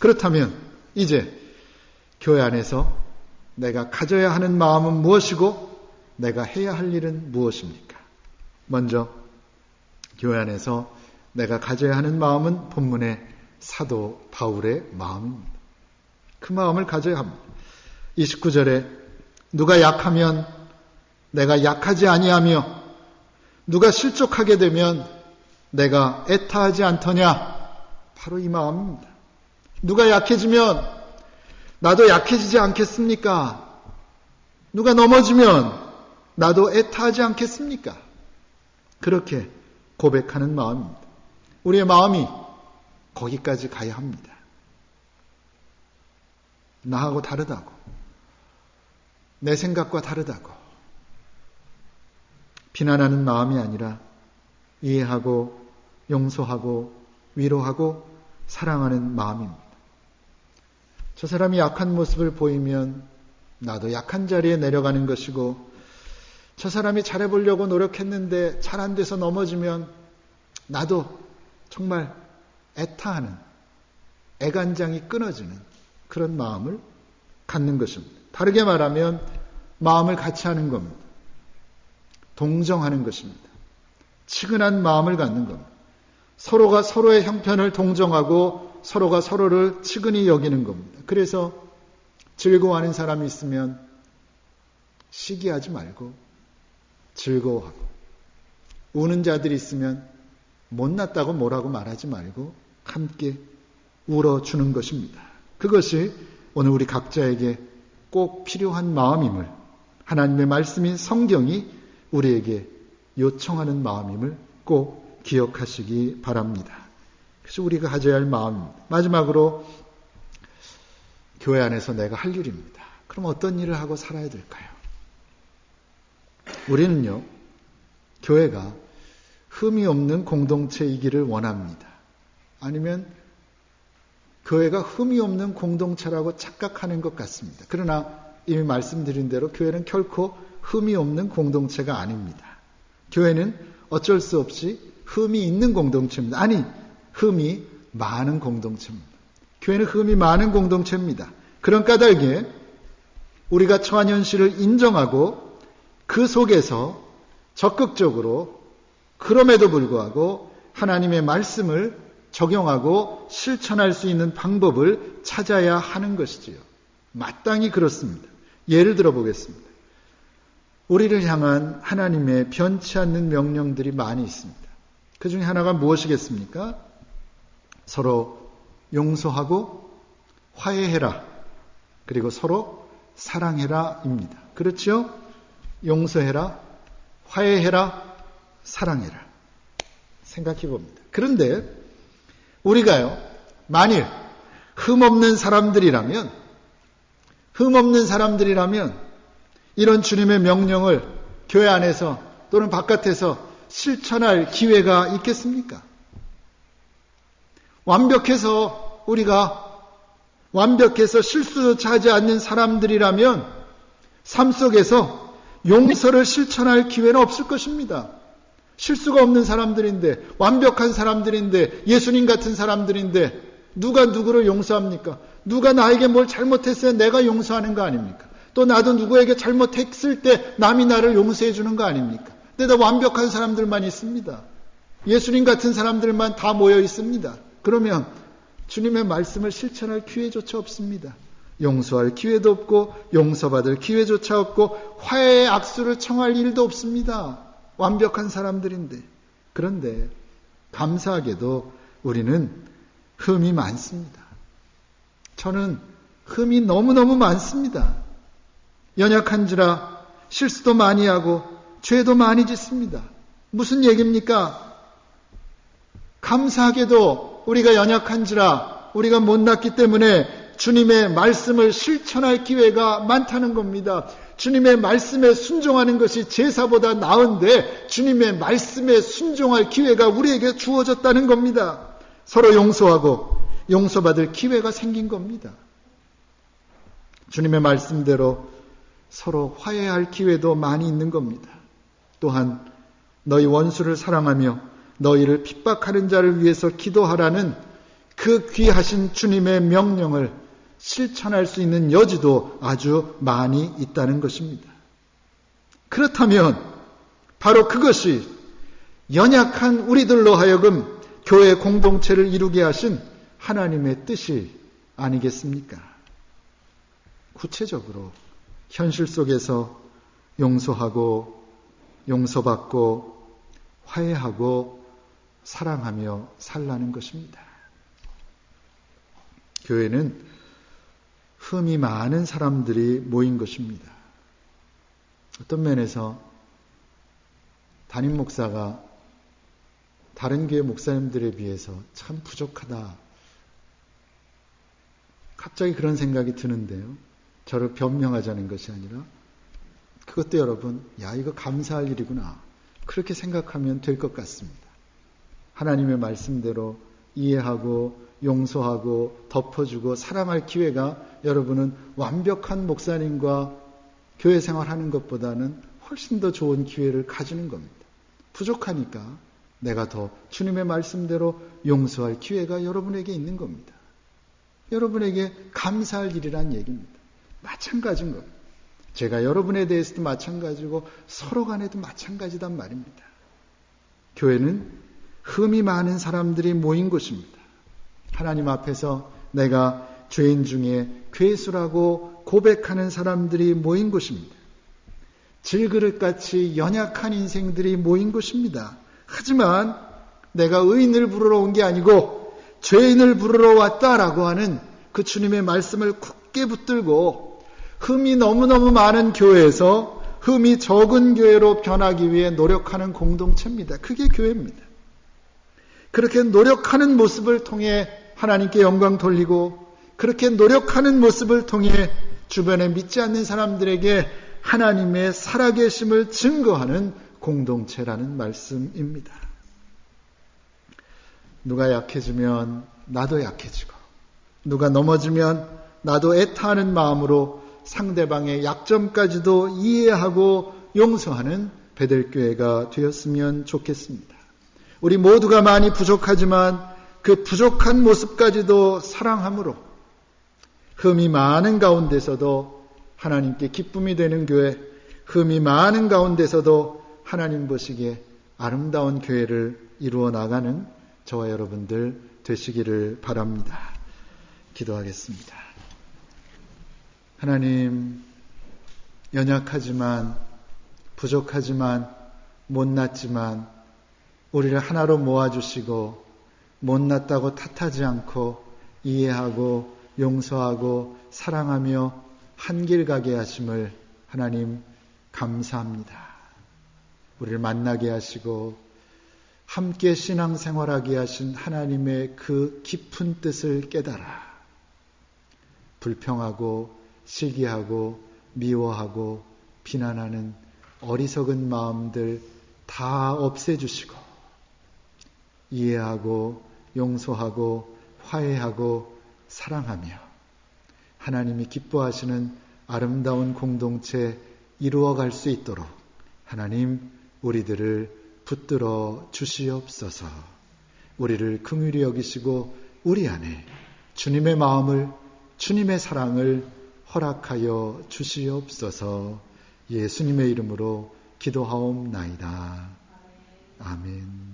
그렇다면 이제 교회 안에서 내가 가져야 하는 마음은 무엇이고 내가 해야 할 일은 무엇입니까? 먼저 교회 안에서 내가 가져야 하는 마음은 본문의 사도 바울의 마음입니다. 그 마음을 가져야 합니다. 29절에 누가 약하면 내가 약하지 아니하며 누가 실족하게 되면 내가 애타하지 않더냐. 바로 이 마음입니다. 누가 약해지면 나도 약해지지 않겠습니까? 누가 넘어지면 나도 애타하지 않겠습니까? 그렇게 고백하는 마음입니다. 우리의 마음이 거기까지 가야 합니다. 나하고 다르다고, 내 생각과 다르다고 비난하는 마음이 아니라 이해하고 용서하고 위로하고 사랑하는 마음입니다. 저 사람이 약한 모습을 보이면 나도 약한 자리에 내려가는 것이고, 저 사람이 잘해보려고 노력했는데 잘 안 돼서 넘어지면 나도 정말 애타하는, 애간장이 끊어지는 그런 마음을 갖는 것입니다. 다르게 말하면 마음을 같이 하는 겁니다. 동정하는 것입니다. 측은한 마음을 갖는 겁니다. 서로가 서로의 형편을 동정하고 서로가 서로를 측은히 여기는 겁니다. 그래서 즐거워하는 사람이 있으면 시기하지 말고 즐거워하고, 우는 자들이 있으면 못났다고 뭐라고 말하지 말고 함께 울어주는 것입니다. 그것이 오늘 우리 각자에게 꼭 필요한 마음임을, 하나님의 말씀인 성경이 우리에게 요청하는 마음임을 꼭 기억하시기 바랍니다. 그래서 우리가 가져야 할 마음입니다. 마지막으로 교회 안에서 내가 할 일입니다. 그럼 어떤 일을 하고 살아야 될까요? 우리는요, 교회가 흠이 없는 공동체이기를 원합니다. 아니면 교회가 흠이 없는 공동체라고 착각하는 것 같습니다. 그러나 이미 말씀드린 대로 교회는 결코 흠이 없는 공동체가 아닙니다. 교회는 어쩔 수 없이 흠이 있는 공동체입니다. 아니, 흠이 많은 공동체입니다. 교회는 흠이 많은 공동체입니다. 그런 까닭에 우리가 처한 현실을 인정하고 그 속에서 적극적으로, 그럼에도 불구하고 하나님의 말씀을 적용하고 실천할 수 있는 방법을 찾아야 하는 것이지요. 마땅히 그렇습니다. 예를 들어 보겠습니다. 우리를 향한 하나님의 변치 않는 명령들이 많이 있습니다. 그 중에 하나가 무엇이겠습니까? 서로 용서하고 화해해라. 그리고 서로 사랑해라입니다. 그렇죠? 용서해라, 화해해라, 사랑해라. 생각해 봅니다. 그런데 우리가요, 만일 흠없는 사람들이라면 이런 주님의 명령을 교회 안에서 또는 바깥에서 실천할 기회가 있겠습니까? 우리가 완벽해서 실수조차 하지 않는 사람들이라면 삶 속에서 용서를 실천할 기회는 없을 것입니다. 실수가 없는 사람들인데, 완벽한 사람들인데, 예수님 같은 사람들인데 누가 누구를 용서합니까? 누가 나에게 뭘 잘못했어야 내가 용서하는 거 아닙니까? 또 나도 누구에게 잘못했을 때 남이 나를 용서해 주는 거 아닙니까? 근데 다 완벽한 사람들만 있습니다. 예수님 같은 사람들만 다 모여 있습니다. 그러면 주님의 말씀을 실천할 기회조차 없습니다. 용서할 기회도 없고 용서받을 기회조차 없고 화해의 악수를 청할 일도 없습니다. 완벽한 사람들인데. 그런데 감사하게도 우리는 흠이 많습니다. 저는 흠이 너무너무 많습니다. 연약한지라 실수도 많이 하고 죄도 많이 짓습니다. 무슨 얘기입니까? 감사하게도 우리가 연약한지라, 우리가 못났기 때문에 주님의 말씀을 실천할 기회가 많다는 겁니다. 주님의 말씀에 순종하는 것이 제사보다 나은데 주님의 말씀에 순종할 기회가 우리에게 주어졌다는 겁니다. 서로 용서하고 용서받을 기회가 생긴 겁니다. 주님의 말씀대로 서로 화해할 기회도 많이 있는 겁니다. 또한 너희 원수를 사랑하며 너희를 핍박하는 자를 위해서 기도하라는 그 귀하신 주님의 명령을 실천할 수 있는 여지도 아주 많이 있다는 것입니다. 그렇다면 바로 그것이 연약한 우리들로 하여금 교회 공동체를 이루게 하신 하나님의 뜻이 아니겠습니까? 구체적으로 현실 속에서 용서하고 용서받고 화해하고 사랑하며 살라는 것입니다. 교회는 흠이 많은 사람들이 모인 것입니다. 어떤 면에서 담임 목사가 다른 교회 목사님들에 비해서 참 부족하다. 갑자기 그런 생각이 드는데요. 저를 변명하자는 것이 아니라 그것도 여러분, 이거 감사할 일이구나. 그렇게 생각하면 될 것 같습니다. 하나님의 말씀대로 이해하고 용서하고 덮어주고 사랑할 기회가 여러분은 완벽한 목사님과 교회 생활하는 것보다는 훨씬 더 좋은 기회를 가지는 겁니다. 부족하니까 내가 더 주님의 말씀대로 용서할 기회가 여러분에게 있는 겁니다. 여러분에게 감사할 일이란 얘기입니다. 마찬가지인 겁니다. 제가 여러분에 대해서도 마찬가지고 서로 간에도 마찬가지단 말입니다. 교회는 흠이 많은 사람들이 모인 곳입니다. 하나님 앞에서 내가 죄인 중에 괴수라고 고백하는 사람들이 모인 곳입니다. 질그릇같이 연약한 인생들이 모인 곳입니다. 하지만 내가 의인을 부르러 온 게 아니고 죄인을 부르러 왔다라고 하는 그 주님의 말씀을 굳게 붙들고 흠이 너무너무 많은 교회에서 흠이 적은 교회로 변하기 위해 노력하는 공동체입니다. 그게 교회입니다. 그렇게 노력하는 모습을 통해 하나님께 영광 돌리고 그렇게 노력하는 모습을 통해 주변에 믿지 않는 사람들에게 하나님의 살아계심을 증거하는 공동체라는 말씀입니다. 누가 약해지면 나도 약해지고 누가 넘어지면 나도 애타하는 마음으로 상대방의 약점까지도 이해하고 용서하는 베델교회가 되었으면 좋겠습니다. 우리 모두가 많이 부족하지만 그 부족한 모습까지도 사랑함으로 흠이 많은 가운데서도 하나님께 기쁨이 되는 교회, 흠이 많은 가운데서도 하나님 보시기에 아름다운 교회를 이루어 나가는 저와 여러분들 되시기를 바랍니다. 기도하겠습니다. 하나님, 연약하지만 부족하지만 못났지만 우리를 하나로 모아주시고 못났다고 탓하지 않고 이해하고 용서하고 사랑하며 한길 가게 하심을 하나님 감사합니다. 우리를 만나게 하시고 함께 신앙생활하게 하신 하나님의 그 깊은 뜻을 깨달아 불평하고 시기하고 미워하고 비난하는 어리석은 마음들 다 없애주시고 이해하고 용서하고 화해하고 사랑하며 하나님이 기뻐하시는 아름다운 공동체 이루어갈 수 있도록 하나님 우리들을 붙들어 주시옵소서. 우리를 긍휼히 여기시고 우리 안에 주님의 마음을 주님의 사랑을 허락하여 주시옵소서. 예수님의 이름으로 기도하옵나이다. 아멘.